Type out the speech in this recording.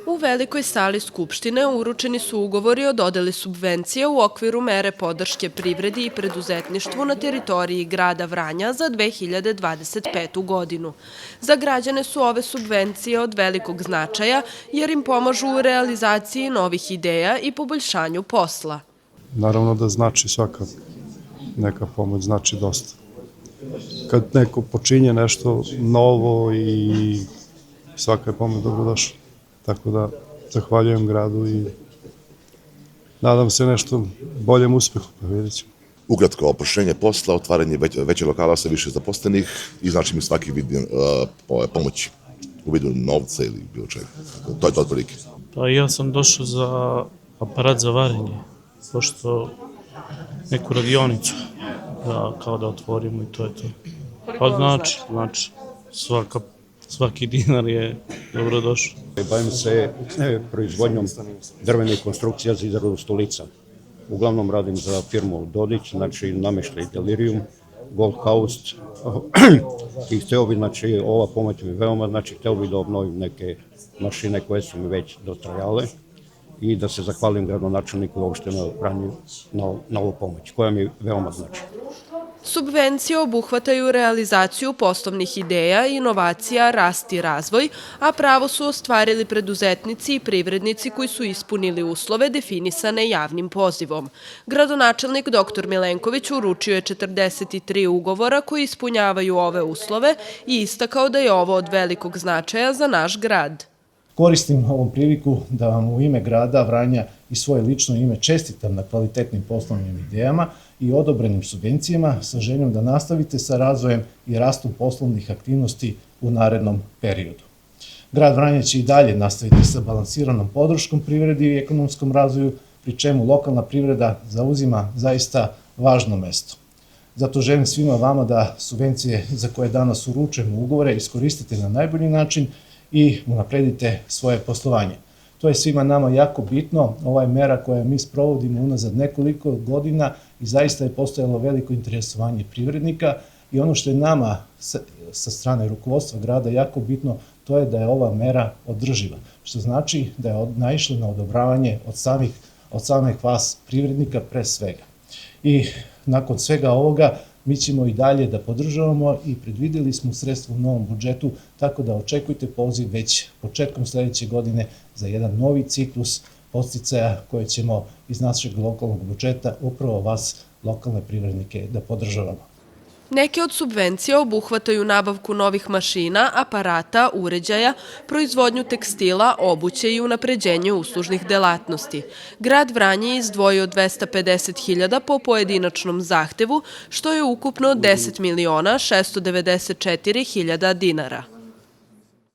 U Velikoj sali Skupštine uručeni su ugovori o dodeli subvencija u okviru mere podrške privredi i preduzetništvu na teritoriji grada Vranja za 2025. godinu. Za građane su ove subvencije od velikog značaja jer im pomažu u realizaciji novih ideja i poboljšanju posla. Naravno da znači svaka neka pomoć, znači dosta. Kad neko počinje nešto novo i svaka je pomoć dobrodošla. Tako da zahvaljujem gradu i nadam se nešto boljem uspehu, pa vidjet ćemo. Ukratko, oprošćenje posla, otvaranje većeg lokala sa više zaposlenih i znači mi svaki vid pomoći u vidu novca ili bilo čega. To je to otprilike. Pa ja sam došao za aparat za varenje, pošto neku radionicu kao da otvorimo i to je to. Pa znači, svaki dinar je dobrodošao. Bavim se proizvodnjom drvenih konstrukcija za izradu stolica. Uglavnom radim za firmu Dodić, znači namještaj Delirium, Gold House i hteo bi, znači ova pomoć mi veoma, znači hteo bi da obnovim neke mašine koje su mi već dotrajale i da se zahvalim gradonačelniku i opštini Vranju na ovu pomoć koja mi veoma znači. Subvencije obuhvataju realizaciju poslovnih ideja, inovacija, rast i razvoj, a pravo su ostvarili preduzetnici i privrednici koji su ispunili uslove definisane javnim pozivom. Gradonačelnik dr. Milenković uručio je 43 ugovora koji ispunjavaju ove uslove i istakao da je ovo od velikog značaja za naš grad. Koristim ovom priliku da vam u ime grada Vranja i svoje lično ime čestitam na kvalitetnim poslovnim idejama i odobrenim subvencijama sa željom da nastavite sa razvojem i rastom poslovnih aktivnosti u narednom periodu. Grad Vranje će i dalje nastaviti sa balansiranom podrškom privredi i ekonomskom razvoju, pri čemu lokalna privreda zauzima zaista važno mesto. Zato želim svima vama da subvencije za koje danas uručujemo ugovore iskoristite na najbolji način i unapredite svoje poslovanje. To je svima nama jako bitno, ova je mera koju mi sprovodimo unazad nekoliko godina i zaista je postojalo veliko interesovanje privrednika i ono što je nama sa strane rukovodstva grada jako bitno, to je da je ova mera održiva, što znači da je naišla na odobravanje od samih vas privrednika pre svega. I nakon svega ovoga mi ćemo i dalje da podržavamo i predvideli smo sredstva u novom budžetu, tako da očekujte poziv već početkom sledeće godine za jedan novi ciklus podsticaja koje ćemo iz našeg lokalnog budžeta upravo vas, lokalne privrednike, da podržavamo. Neke od subvencija obuhvataju nabavku novih mašina, aparata, uređaja, proizvodnju tekstila, obuće i unapređenje uslužnih delatnosti. Grad Vranje je izdvojio 250.000 po pojedinačnom zahtevu, što je ukupno 10.694.000 dinara.